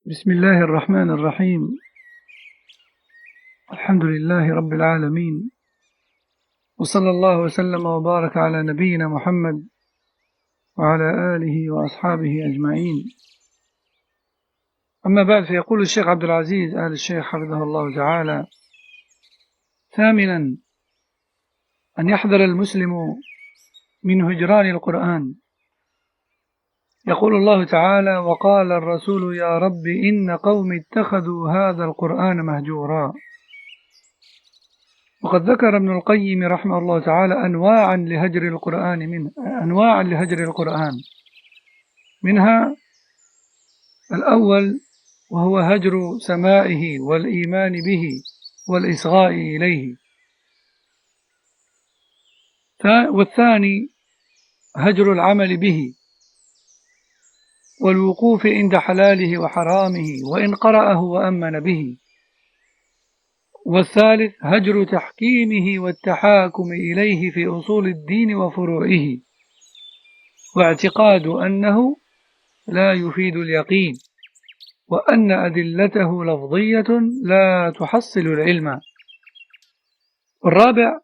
بسم الله الرحمن الرحيم. الحمد لله رب العالمين، وصلى الله وسلم وبارك على نبينا محمد وعلى آله وأصحابه أجمعين. أما بعد، فيقول الشيخ عبد العزيز آل الشيخ حفظه الله تعالى: ثامنا، أن يحذر المسلم من هجران القرآن. يقول الله تعالى: وقال الرسول يا رب إن قوم اتخذوا هذا القرآن مهجورا. وقد ذكر ابن القيم رحمه الله تعالى أنواعا لهجر القرآن، منها الأول وهو هجر سمائه والإيمان به والإصغاء إليه، والثاني هجر العمل به والوقوف عند حلاله وحرامه وإن قرأه وأمن به، والثالث هجر تحكيمه والتحاكم إليه في أصول الدين وفروعه، واعتقاد أنه لا يفيد اليقين، وأن أدلته لفظية لا تحصل العلم، والرابع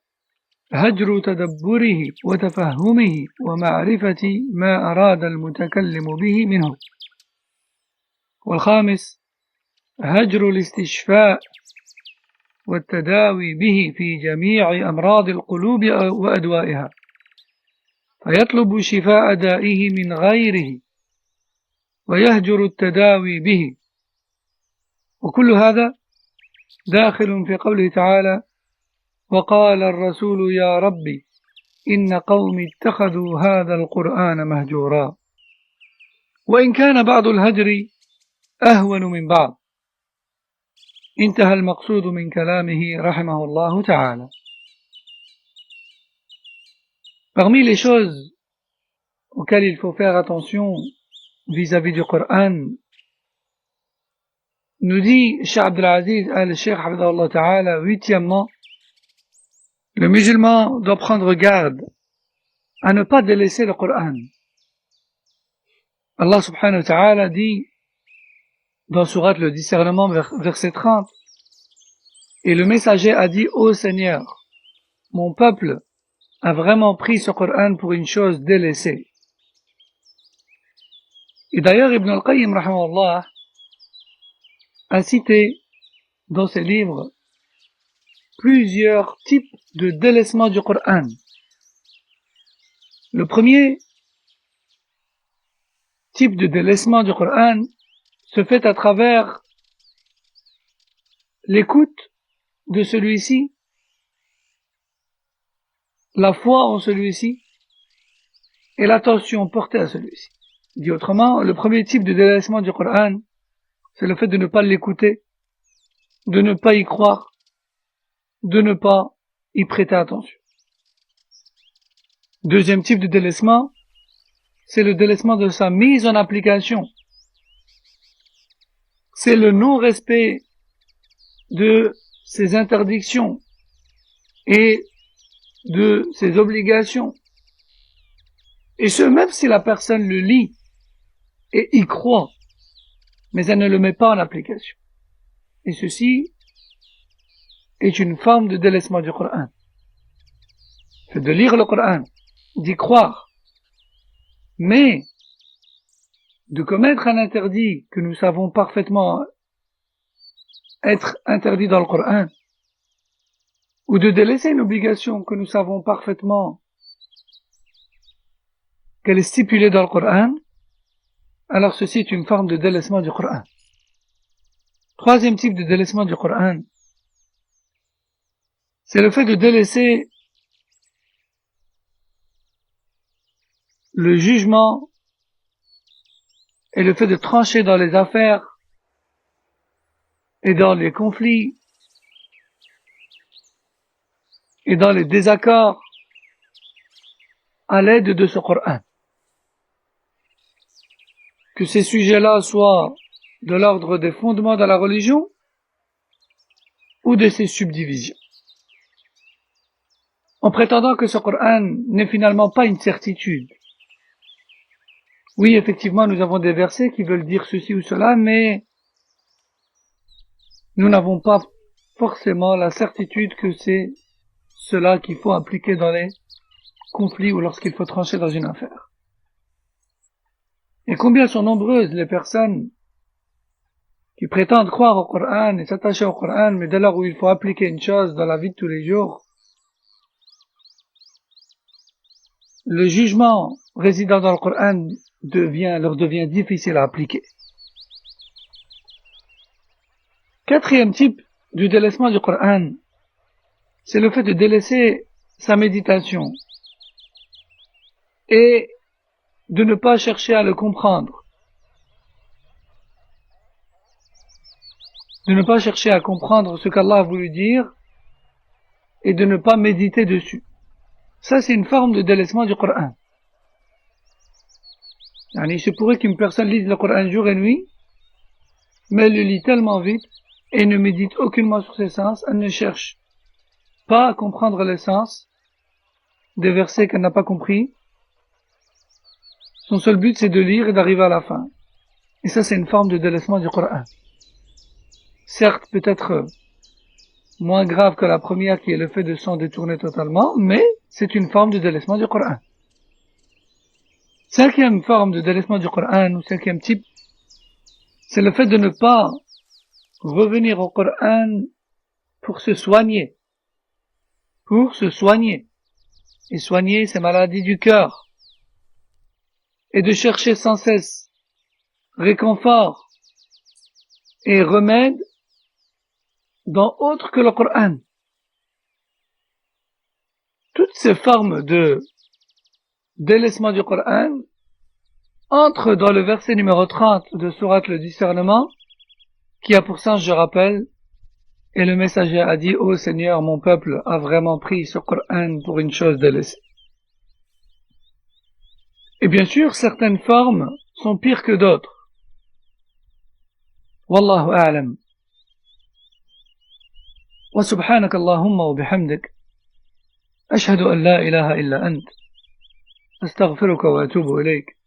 هجر تدبره وتفهمه ومعرفة ما أراد المتكلم به منه، والخامس هجر الاستشفاء والتداوي به في جميع أمراض القلوب وأدوائها، فيطلب شفاء دائه من غيره ويهجر التداوي به. وكل هذا داخل في قوله تعالى: وقال الرسول يا رب إن قوم اتخذوا هذا القرآن مهجورا. وإن كان بعض الهجر أهون من بعض. انتهى المقصود من كلامه رحمه الله تعالى. Parmi les choses auxquelles il faut faire attention vis-à-vis du Coran, nous dit Cheikh Abdel Aziz al-Sheikh Hafidahullah Ta'ala, huitièmement, le musulman doit prendre garde à ne pas délaisser le Coran. Allah subhanahu wa ta'ala dit dans Sourate le discernement, verset 30, et le messager a dit: ô Seigneur, mon peuple a vraiment pris ce Coran pour une chose délaissée. Et d'ailleurs, Ibn al-Qayyim rahimahullah a cité dans ses livres plusieurs types de délaissement du Coran. Le premier type de délaissement du Coran se fait à travers l'écoute de celui-ci, la foi en celui-ci et l'attention portée à celui-ci. Dit autrement, le premier type de délaissement du Coran, c'est le fait de ne pas l'écouter, de ne pas y croire, de ne pas y prêter attention. Deuxième type de délaissement, c'est le délaissement de sa mise en application. C'est le non-respect de ses interdictions et de ses obligations. Et ce, même si la personne le lit et y croit, mais elle ne le met pas en application. Et ceci est une forme de délaissement du Coran. C'est de lire le Coran, d'y croire, mais de commettre un interdit que nous savons parfaitement être interdit dans le Coran, ou de délaisser une obligation que nous savons parfaitement qu'elle est stipulée dans le Coran, alors ceci est une forme de délaissement du Coran. Troisième type de délaissement du Coran, c'est le fait de délaisser le jugement et le fait de trancher dans les affaires et dans les conflits et dans les désaccords à l'aide de ce Coran. Que ces sujets-là soient de l'ordre des fondements de la religion ou de ses subdivisions. En prétendant que ce Coran n'est finalement pas une certitude. Oui, effectivement, nous avons des versets qui veulent dire ceci ou cela, mais nous n'avons pas forcément la certitude que c'est cela qu'il faut appliquer dans les conflits ou lorsqu'il faut trancher dans une affaire. Et combien sont nombreuses les personnes qui prétendent croire au Coran et s'attacher au Coran, mais dès lors où il faut appliquer une chose dans la vie de tous les jours, le jugement résidant dans le Coran leur devient difficile à appliquer. Quatrième type du délaissement du Coran, c'est le fait de délaisser sa méditation et de ne pas chercher à le comprendre. De ne pas chercher à comprendre ce qu'Allah a voulu dire et de ne pas méditer dessus. Ça, c'est une forme de délaissement du Coran. Il se pourrait qu'une personne lise le Coran jour et nuit, mais elle le lit tellement vite et ne médite aucunement sur ses sens, elle ne cherche pas à comprendre les sens des versets qu'elle n'a pas compris. Son seul but, c'est de lire et d'arriver à la fin. Et ça, c'est une forme de délaissement du Coran. Certes, peut-être moins grave que la première qui est le fait de s'en détourner totalement, mais c'est une forme de délaissement du Coran. Cinquième forme de délaissement du Coran, ou cinquième type, c'est le fait de ne pas revenir au Coran pour se soigner. Pour se soigner. Et soigner ses maladies du cœur. Et de chercher sans cesse réconfort et remède dans autre que le Coran. Toutes ces formes de délaissement du Coran entrent dans le verset numéro 30 de sourate le discernement, qui a pour sens, je rappelle, et le messager a dit, ô Seigneur, mon peuple a vraiment pris ce Coran pour une chose délaissée. Et bien sûr, certaines formes sont pires que d'autres. Wallahu a'lam. Wa subhanaka Allahumma wa bihamdik. Ashhadu an la ilaha illa ant. Astaghfiruka wa atubu ilayk.